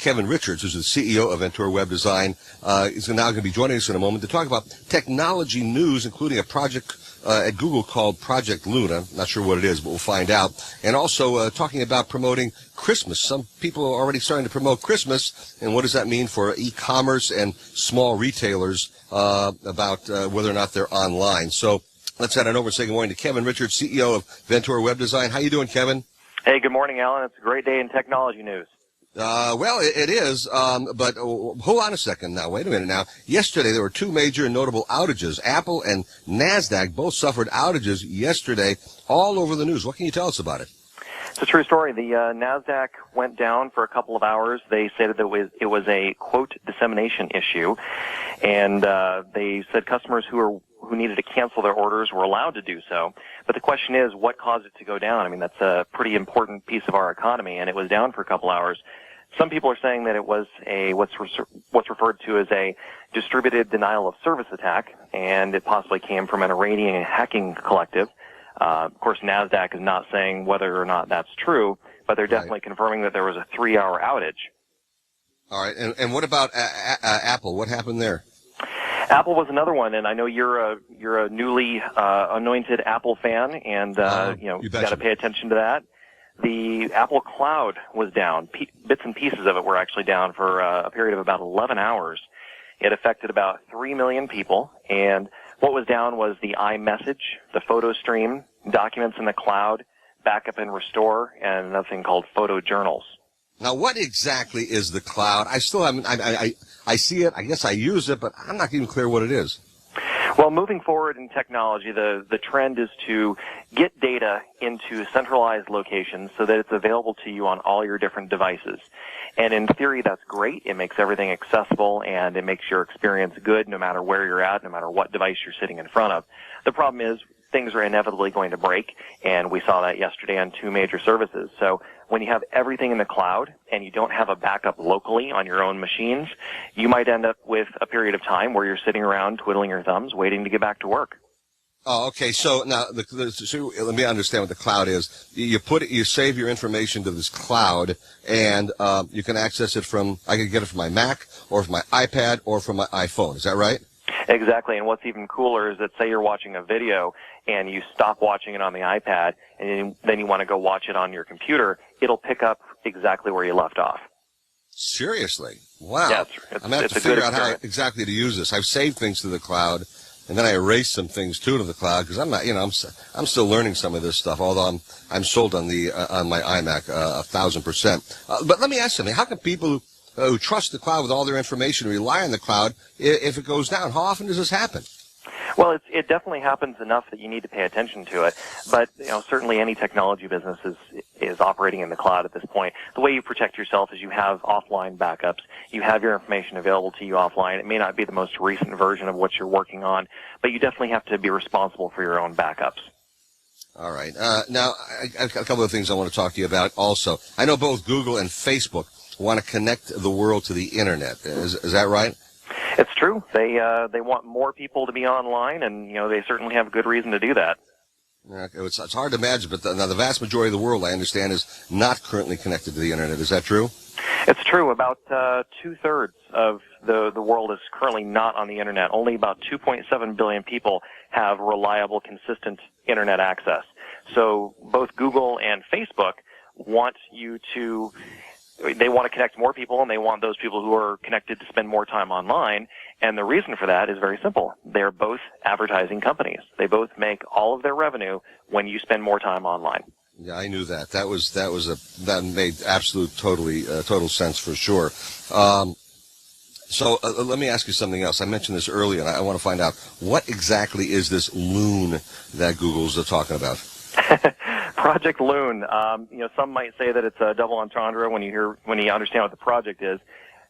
Kevin Richards, who's the CEO of Ventura Web Design. Is now going to be joining us in a moment to talk about technology news, including a project at Google called Project Loon. I'm not sure what it is, but we'll find out. And also talking about promoting Christmas. Some people are already starting to promote Christmas, and what does that mean for e-commerce and small retailers about whether or not they're online. So let's head on over and say good morning to Kevin Richards, CEO of Ventura Web Design. How you doing, Kevin? Hey, good morning, Alan. It's a great day in technology news. Well, it is, but hold on a second now. Wait a minute now. Yesterday, there were two major and notable outages. Apple and NASDAQ both suffered outages yesterday all over the news. What can you tell us about it? It's a true story. The NASDAQ went down for a couple of hours. They stated that it was a, quote, dissemination issue, and they said customers who needed to cancel their orders were allowed to do so. But the question is, what caused it to go down? I mean, that's a pretty important piece of our economy, and it was down for a couple hours. Some people are saying that it was what's referred to as a distributed denial of service attack, and it possibly came from an Iranian hacking collective. Of course, NASDAQ is not saying whether or not that's true, but they're definitely confirming that there was a 3-hour outage. All right, and what about Apple? What happened there? Apple was another one, and I know you're a newly anointed Apple fan, and you've got to pay attention to that. The Apple Cloud was down. Bits and pieces of it were actually down for a period of about 11 hours. It affected about 3 million people, and what was down was the iMessage, the photo stream, documents in the cloud, backup and restore, and another thing called photo journals. Now, what exactly is the cloud? I still haven't, I see it, I guess I use it, but I'm not even clear what it is. Well, moving forward in technology, the trend is to get data into centralized locations so that it's available to you on all your different devices. And in theory, that's great. It makes everything accessible, and it makes your experience good no matter where you're at, no matter what device you're sitting in front of. The problem is things are inevitably going to break, and we saw that yesterday on 2 major services. So when you have everything in the cloud and you don't have a backup locally on your own machines, you might end up with a period of time where you're sitting around twiddling your thumbs waiting to get back to work. Oh, okay. So now, so let me understand what the cloud is. You save your information to this cloud, and you can access it from. I can get it from my Mac, or from my iPad, or from my iPhone. Is that right? Exactly. And what's even cooler is that, say you're watching a video and you stop watching it on the iPad, and then you want to go watch it on your computer. It'll pick up exactly where you left off. Seriously? Wow. Yeah, I'm going to have to figure out how exactly to use this. I've saved things to the cloud, and then I erased some things too to the cloud because I'm not, I'm still learning some of this stuff. Although I'm sold on my iMac 1,000%. But let me ask something: how can people who trust the cloud with all their information rely on the cloud if it goes down? How often does this happen? Well, it definitely happens enough that you need to pay attention to it. But certainly any technology business is operating in the cloud at this point. The way you protect yourself is you have offline backups. You have your information available to you offline. It may not be the most recent version of what you're working on, but you definitely have to be responsible for your own backups. All right. Now, a couple of things I want to talk to you about also. I know both Google and Facebook want to connect the world to the Internet. Is that right? It's true. They want more people to be online, and they certainly have good reason to do that. It's hard to imagine, but the vast majority of the world, I understand, is not currently connected to the Internet. Is that true? It's true. About 2/3 of the world is currently not on the Internet. Only about 2.7 billion people have reliable, consistent Internet access. So both Google and Facebook want you to. They want to connect more people, and they want those people who are connected to spend more time online. And the reason for that is very simple. They're both advertising companies. They both make all of their revenue when you spend more time online. Yeah, I knew that. That made total sense for sure. So let me ask you something else. I mentioned this earlier, and I want to find out what exactly is this Loon that Google's talking about. Project Loon. Some might say that it's a double entendre when you understand what the project is.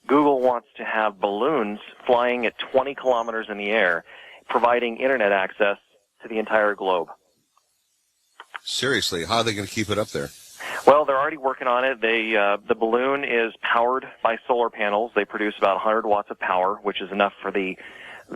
Google wants to have balloons flying at 20 kilometers in the air, providing Internet access to the entire globe. Seriously, how are they going to keep it up there? Well, they're already working on it. The balloon is powered by solar panels. They produce about 100 watts of power, which is enough for the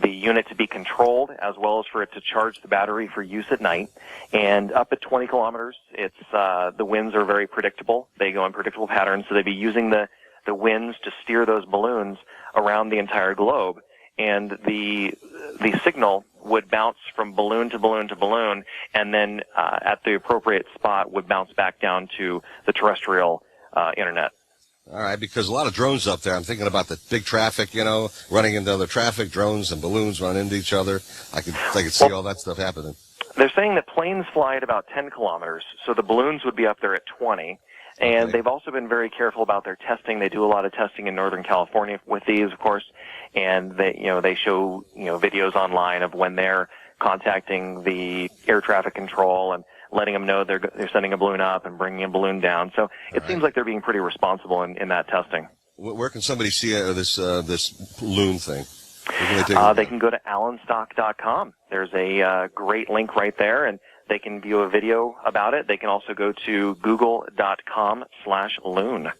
unit to be controlled, as well as for it to charge the battery for use at night. And up at 20 kilometers, the winds are very predictable. They go in predictable patterns, so they'd be using the the winds to steer those balloons around the entire globe, and the signal would bounce from balloon to balloon to balloon, and then at the appropriate spot would bounce back down to the terrestrial internet. All right, because a lot of drones up there. I'm thinking about the big traffic, running into other traffic, drones and balloons run into each other. I could see all that stuff happening. They're saying that planes fly at about 10 kilometers, so the balloons would be up there at 20. And Okay. they've also been very careful about their testing. They do a lot of testing in Northern California with these, of course, and they show videos online of when they're contacting the air traffic control and letting them know they're sending a balloon up and bringing a balloon down. So it seems like they're being pretty responsible in that testing. Where can somebody see this Loon thing? They can go to allenstock.com. There's a great link right there, and they can view a video about it. They can also go to google.com/Loon.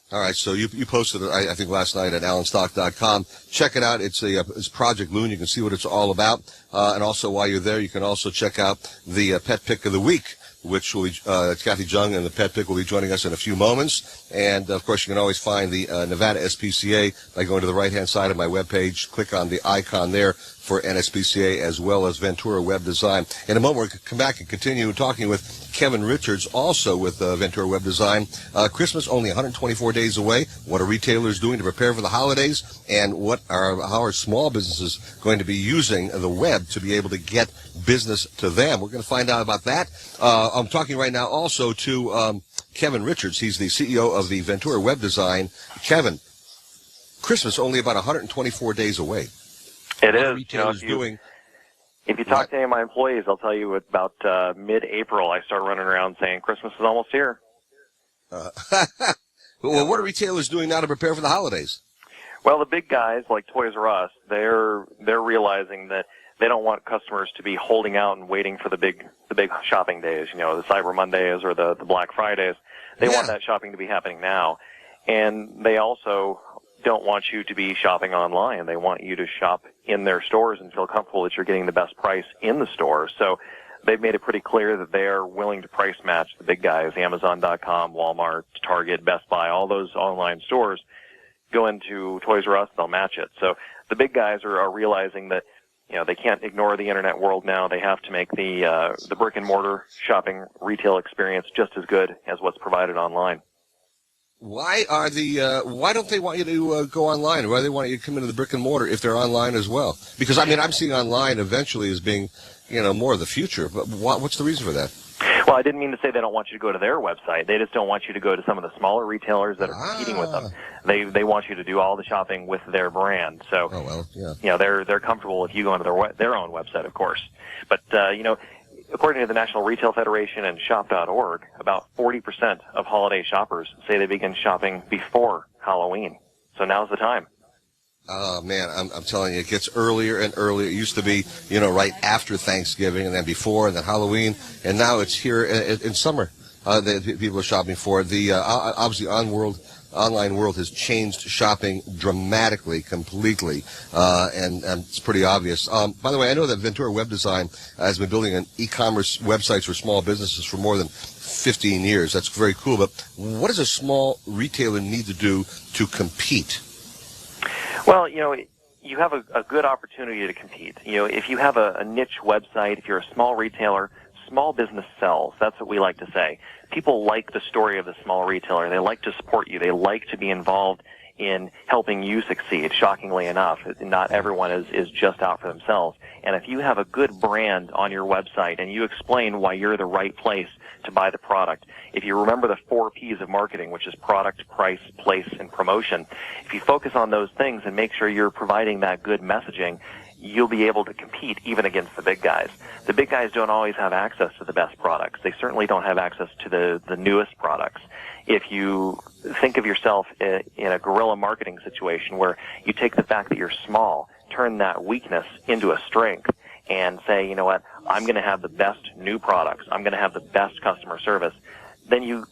All right, so you posted it, I think, last night at allenstock.com. Check it out. It's Project Loon. You can see what it's all about. And also, while you're there, you can also check out the Pet Pick of the Week, which will be Kathy Jung and the Pet Pick will be joining us in a few moments. And, of course, you can always find the Nevada SPCA by going to the right-hand side of my webpage. Click on the icon there for NSPCA as well as Ventura Web Design. In a moment, we'll come back and continue talking with Kevin Richards, also with Ventura Web Design. Christmas only 124 days away. What are retailers doing to prepare for the holidays? And how are small businesses going to be using the web to be able to get business to them? We're going to find out about that. I'm talking right now also to Kevin Richards. He's the CEO of the Ventura Web Design. Kevin, Christmas only about 124 days away. It what is. Are retailers doing? If you talk to any of my employees, I'll tell you about mid-April, I start running around saying Christmas is almost here. Well, what are retailers doing now to prepare for the holidays? Well, the big guys like Toys R Us, they're realizing that they don't want customers to be holding out and waiting for the big shopping days, the Cyber Mondays or the Black Fridays. They want that shopping to be happening now. And they also don't want you to be shopping online. They want you to shop in their stores and feel comfortable that you're getting the best price in the store. So they've made it pretty clear that they are willing to price match the big guys, Amazon.com, Walmart, Target, Best Buy, all those online stores. Go into Toys R Us, they'll match it. So the big guys are realizing that they can't ignore the internet world now. They have to make the brick and mortar shopping retail experience just as good as what's provided online. Why don't they want you to go online? Why do they want you to come into the brick and mortar if they're online as well? Because I'm seeing online eventually as being, more of the future. But what's the reason for that? Well, I didn't mean to say they don't want you to go to their website. They just don't want you to go to some of the smaller retailers that are competing with them. They want you to do all the shopping with their brand. So, they're comfortable if you go into their own website, of course. But according to the National Retail Federation and Shop.org, about 40% of holiday shoppers say they begin shopping before Halloween. So now's the time. Oh, man, I'm telling you, it gets earlier and earlier. It used to be, right after Thanksgiving and then before and then Halloween. And now it's here in summer that people are shopping for. The obviously online world has changed shopping dramatically, completely, and it's pretty obvious. By the way, I know that Ventura Web Design has been building an e-commerce websites for small businesses for more than 15 years. That's very cool. But what does a small retailer need to do to compete? Well, you have a good opportunity to compete. If you have a niche website, if you're a small retailer, small business sells. That's what we like to say. People like the story of the small retailer. They like to support you. They like to be involved in helping you succeed, shockingly enough. Not everyone is just out for themselves. And if you have a good brand on your website and you explain why you're the right place to buy the product, if you remember the 4 P's of marketing, which is product, price, place, and promotion, if you focus on those things and make sure you're providing that good messaging, you'll be able to compete even against the big guys. The big guys don't always have access to the best products. They certainly don't have access to the newest products. If you think of yourself in a guerrilla marketing situation where you take the fact that you're small, turn that weakness into a strength, and say, you know what, I'm going to have the best new products, I'm going to have the best customer service, then you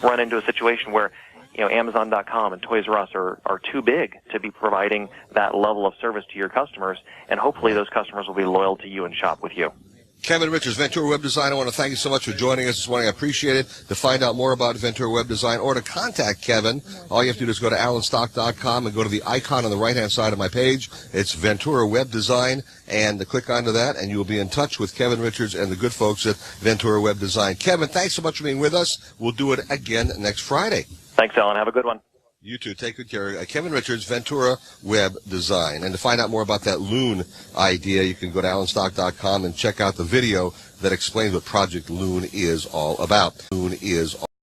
run into a situation where Amazon.com and Toys R Us are too big to be providing that level of service to your customers, and hopefully those customers will be loyal to you and shop with you. Kevin Richards, Ventura Web Design, I want to thank you so much for joining us this morning. I appreciate it. To find out more about Ventura Web Design or to contact Kevin, all you have to do is go to alanstock.com and go to the icon on the right-hand side of my page. It's Ventura Web Design, and click onto that, and you will be in touch with Kevin Richards and the good folks at Ventura Web Design. Kevin, thanks so much for being with us. We'll do it again next Friday. Thanks, Alan. Have a good one. You too. Take good care. Kevin Richards, Ventura Web Design. And to find out more about that Loon idea, you can go to alanstock.com and check out the video that explains what Project Loon is all about. Loon is